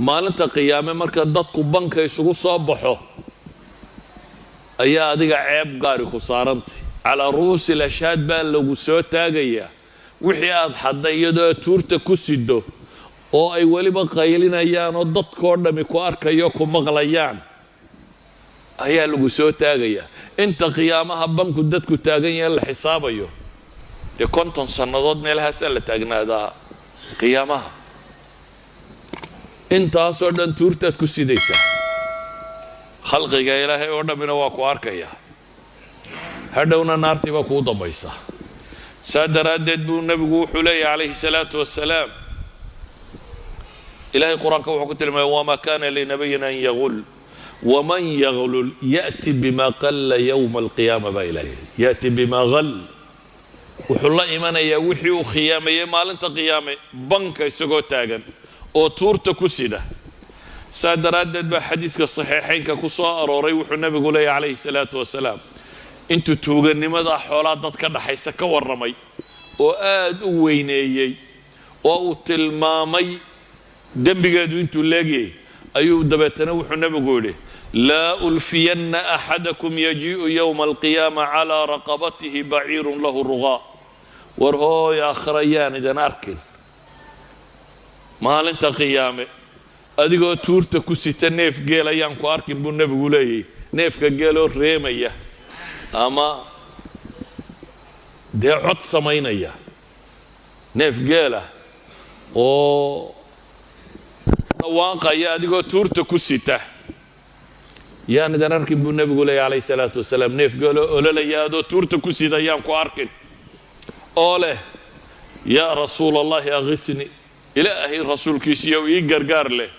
maalinta qiyaame marka dadku banka isugu soo baxo ayaa adiga ceeb gaari ku saarantay calaa ru'uusi lashhaad baa lagu soo taagayaa wixii aad xadday iyadoo tuurta ku sido oo ay weliba qaylinayaan oo dadkoo dhami ku arkayo ku maqlayaan ayaa lagu soo taagayaa inta qiyaamaha banku dadku taagan yahay la xisaabayo dee 50 sannadood meelahaas la taagnaadaa qiyaamaha intaasoo dhan tuurtaad ku sidaysaa khalqiga ilaahay oo dhammina waa ku arkayaa hadhowna naartii baa kuu dambaysa saa daraaddeed buu nebigu wuxuu leeyahay calayhi salaatu wassalaam ilaahay qur-aanka wuxuu ku tilmaamay wamaa kaana linabiyin an yagul waman yaglul ya'ti bima qalla yowma alqiyaama baa ilaahay ya'ti bima ghal wuxuu la imanayaa wixii uu khiyaameeyey maalinta qiyaame banka isagoo taagan oo tuurta ku sida saa daraaddeed baa xadiiska saxiixaynka ku soo arooray wuxuu nebigu leeyahay calayhi salaatu wassalaam intuu tuugannimada xoolaa dad ka dhaxaysa ka warramay oo aad u weyneeyey oo uu tilmaamay dembigeedu intuu leegyay ayuu dabeetana wuxuu nebigu yidhi laa ulfiyanna axadakum yajii'u yowma alqiyaama calaa raqabatihi baciirun lahu rugaa war hooy akhrayaan idan arkin maalinta qiyaame adigoo tuurta ku sita neef geel ayaan ku arkin buu nebigu leeyahy neefka geeloo reemaya ama dee cod samaynaya neef geela oo dhawaaqaya adigoo tuurta ku sita yaan idan arkin buu nebigu leeyahy calayhi salaatu wasalaam neef geeloo ololaya adoo tuurta ku sida ayaan ku arkin oo leh yaa rasuula allahi aghithni ilaahay rasuulkiisiiyow ii gargaar leh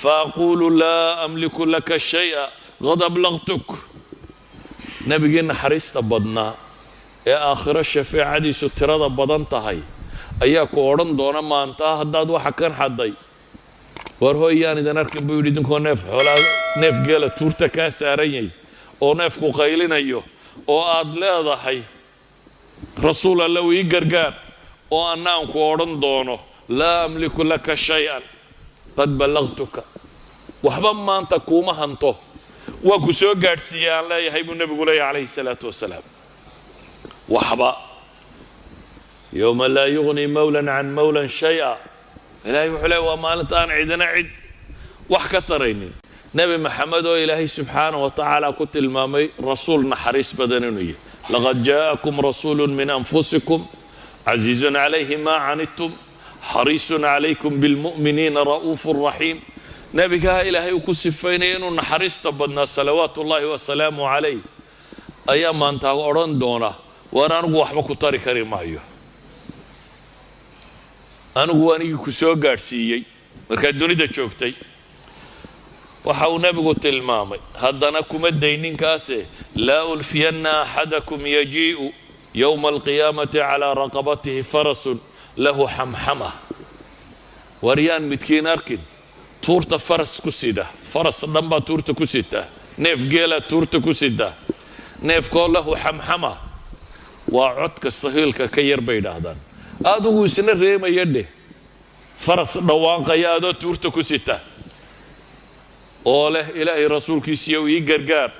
faaquulu laa amliku laka shaya qad ablaqtuk nebigii naxariista badnaa ee aakhiro shafeecadiisu tirada badan tahay ayaa ku odhan doona maanta haddaad waxa kan xadday war hooyaan idan arkin buu yidhi idinkoo neef geela tuurta kaa saaran yahay oo neefku qaylinayo oo aad leedahay rasuul allow ii gargaar oo annaan ku odhan doono laa amliku laka shay-an qad ballaqtuka waxba maanta kuuma hanto waa ku soo gaadhsiiyey aan leeyahay buu nebigu leeyahy calayhi salaatu wasalaam waxba yowma laa yugni mawlan can mawlan shay-a ilaahay wuxuu leeyahy waa maalinta aan cidina cid wax ka taraynin nebi maxamed oo ilaahay subxaanahu wa tacaala ku tilmaamay rasuul naxariis badan inuu yahay laqad jaa'akum rasuulun min anfusikum casiizun calayhi maa canidtum xariisun calaykum bilmu'miniina ra'uufun raxiim nebigaa ilaahay uu ku sifaynaya inuu naxariista badnaa salawaatu ullaahi wasalaamu calayh ayaa maanta odhan doona waan anigu waxba ku tari kari maayo anigu anigii ku soo gaadhsiiyey markaad dunida joogtay waxa uu nebigu tilmaamay haddana kuma dayninkaase laa ulfiyanna axadakum yajii'u yowma alqiyaamati calaa raqabatihi farasun lahu xamxama waryaan midkiin arkin tuurta faras ku sida faras dhan baa tuurta ku sita neef geela tuurta ku sida neefkoo lahu xamxama waa codka sahiilka ka yar bay idhaahdaan adigu isna reemaya dheh faras dhawaanqaya adoo tuurta ku sita oo leh ilaahay rasuulkiisiiyow ii gargaar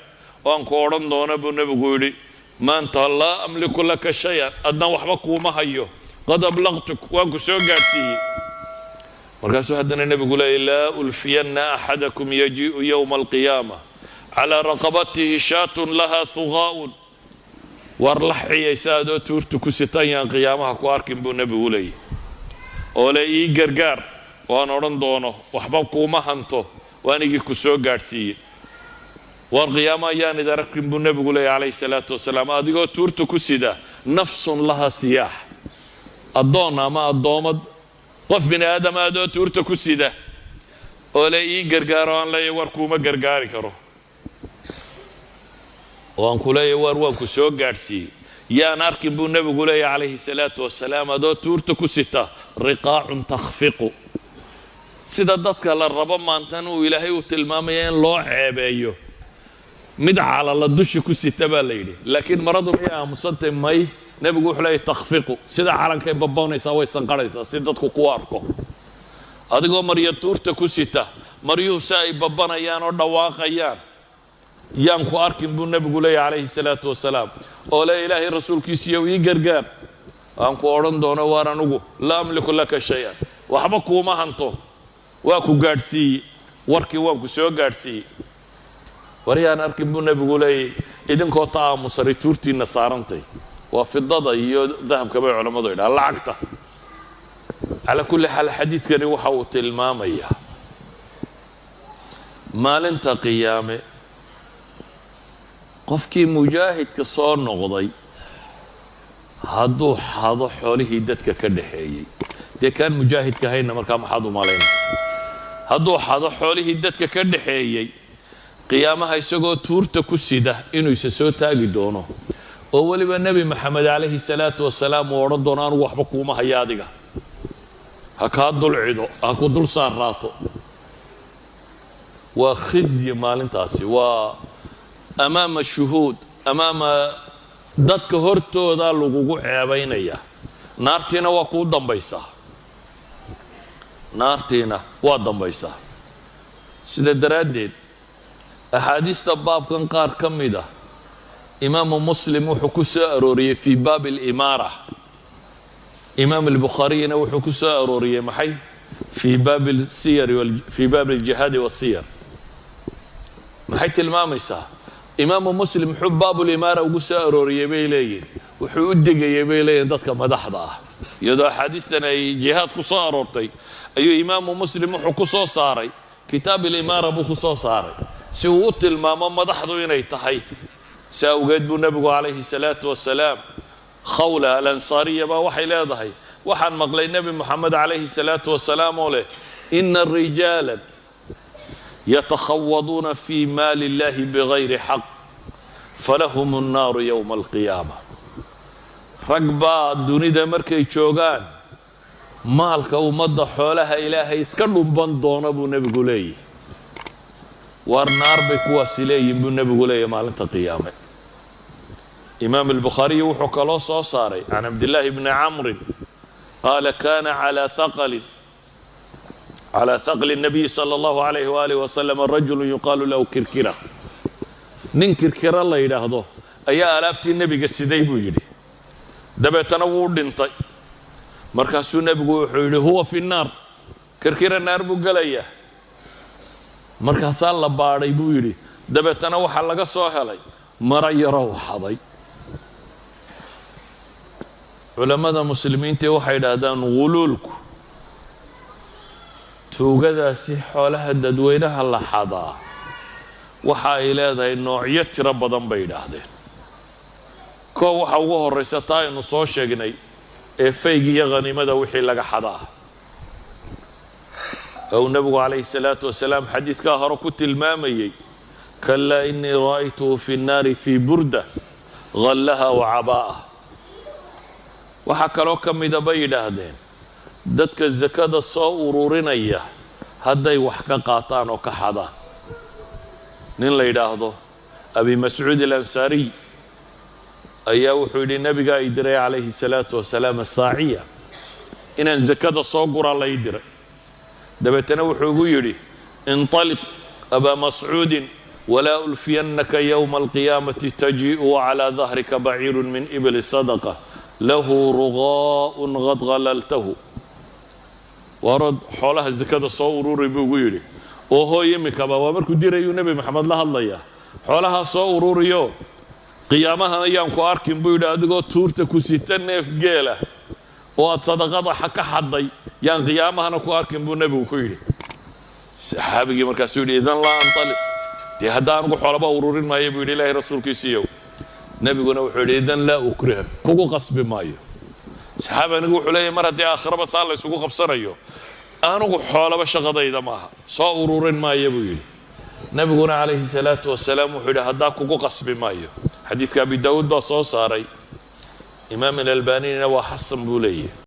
waan ku odhan doona buu nebigu yidhi maanta laa amliku laka shay-an adna waxba kuuma hayo qad ablaqtuk waan ku soo gaadhsiiyey markaasuu haddana nebigu leeyay laa ulfiyanna axadakum yajii'u yowma alqiyaama calaa raqabatihi shaatun lahaa hugaa'un war la xiyaysa adoo tuurta ku sitan yaan qiyaamaha ku arkin buu nebigu leeyay oo le ii gargaar waan odhan doono waxba kuuma hanto waanigii ku soo gaadhsiiyey war qiyaama ayaan idan arkin buu nebigu leeyay calayhi salaatu wasalaam adigoo tuurta ku sida nafsun laha siyaax addoon ama addoomad qof bini aadam adoo tuurta ku sida oo le ii gargaaro aan leeyahy war kuuma gargaari karo oo aan ku leeyahy war waan ku soo gaadhsiiyey yaan arkin buu nebigu leeyahy calayhi salaatu wasalaam adoo tuurta ku sita riqaacun takhfiqu sida dadka la rabo maantan uu ilaahay u tilmaamaya in loo ceebeeyo mid calala dushi ku sita baa la yidhi laakiin maradu miyay aamusantay may nebigu wuxuu leeyahy takhfiqu sida calankay baboonaysaa way sanqarhaysaa si dadku ku arko adigoo marya tuurta ku sita maryuhu si ay babbanayaan oo dhawaaqayaan yaan ku arkin buu nebigu leeyahay calayhi salaatu wasalaam oo le ilaahay rasuulkiisiiyow ii gargaar aan ku odhan doono waar anugu laa amliku laka shay-an waxba kuuma hanto waa ku gaadhsiiyey warkii waan ku soo gaadhsiiyey waryaan arkin buu nebigu leeyahay idinkoo ta'aamusaray tuurtiinna saarantay waa fidada iyo dahabka bay culammadu yidhaha lacagta calaa kulli xaal xadiidkani waxa uu tilmaamayaa maalinta qiyaame qofkii mujaahidka soo noqday hadduu xado xoolihii dadka ka dhaxeeyey dee kaan mujaahidka hayna markaa maxaad u malaynaysa hadduu xado xoolihii dadka ka dhaxeeyey qiyaamaha isagoo tuurta ku sida inuu isa soo taagi doono oo weliba nebi maxamed calayhi salaatu wasalaam uu odhan doono anugu waxba kuuma haya adiga ha kaa dulcido ha ku dul saarraato waa khizyi maalintaasi waa amaama shuhuud amaama dadka hortooda lagugu ceebaynaya naartiina waa kuu dambaysaa naartiina waa dambaysaa sida daraaddeed axaadiista baabkan qaar ka mid ah imaamu muslim wuxuu ku soo arooriyey fii baabi alimaara imaam albukhaariyina wuxuu ku soo arooriyey maxay fii baabi alsiyar fii baabi aljihaadi wasiyar maxay tilmaamaysaa imaamu muslim wuxuu baabulimaara ugu soo arooriyey bay leeyihin wuxuu u degayey bay leeyihin dadka madaxda ah iyadoo axaadiistan ay jihaad ku soo aroortay ayuu imaamu muslim wuxuu ku soo saaray kitaab alimaara buu ku soo saaray si uu u tilmaamo madaxdu inay tahay si awgeed buu nebigu calayhi salaatu wasalaam khawla alansaariya baa waxay leedahay waxaan maqlay nebi moxamed calayhi salaatu wasalaam oo leh ina rijaalan يتخوضون في مال الله بغير حق فلهم النار يوم القيامة رقبا دونيدا مركي جوغان مالك ومضى حولها إلهي اسكرلهم بندون أبو نبي قولي والنار بكوا سلي بو نبي قولي مالك قيامة إمام البخاري وحكى له صاري عن عبد الله بن عمرو قال كان على ثقل النبي صلى الله عليه وآله وسلم الرجل يقال له كركرة نين كركرة الله يراهدو أيا ألابتي النبي قصدي بو يدي دبتنا وردنطي مركاسو النبي يقول هو في النار كركرة النار بو قليا مركاسا الله باري بو يدي دبتنا وحلق صوحلي مرا يروا حضي علماء المسلمين توحي هذان غلولكو tuugadaasi xoolaha dadweynaha la xadaa waxa ay leedahay noocyo tiro badan bay yidhaahdeen koo waxa ugu horraysa taa aynu soo sheegnay ee fayg iyo khaniimada wixii laga xadaa ou nebigu calayhi salaatu wasalaam xadiidkaa hore ku tilmaamayey kalaa innii ra'aytuhu fi nnaari fii burda ghallaha wa cabaa'a waxaa kaloo ka mida bay yidhaahdeen dadka zakada soo ururinaya hadday wax ka qaataan oo ka xadaan nin la yidhaahdo abi mascuud alansaariy ayaa wuxuu yidhi nabigaa i diray calayhi salaatu wasalaam asaaciya inaan zakada soo guraa la ii diray dabeetana wuxuu igu yidhi intaliq abaa mascuudin walaa ulfiyannaka yowma alqiyaamati tajii'u calaa dahrika baciirun min ibli sadaqa lahu rugaa'un qad ghalaltahu warad xoolaha zakada soo ururay buu ugu yidhi oo hooy imikaba waa markuu dirayuu nebi maxamed la hadlayaa xoolahaa soo ururiyo qiyaamahan ayaan ku arkin buu yidhi adigoo tuurta ku sita neef geela oo aad sadaqada ka xadday yaan qiyaamahana ku arkin buu nebigu ku yidhi saxaabigii markaasuu yidhi idan laa antaliq dee hadda anugu xoolaba ururin maayo buu yidhi ilaahay rasuulkiisiiyow nebiguna wuxuu yidhi idan laa ukriha kugu qasbi maayo saxaabi anigu wuxuu leeyahay mar haddii aakhiraba saa la isugu qabsanayo anugu xoolaba shaqadayda maaha soo ururin maayo buu yidhi nebiguna calayhi salaatu wasalaam wuxuu yidhi haddaa kugu qasbi maayo xadiidka abi daawuud baa soo saaray imaam alalbanina waa xasan buu leeyahay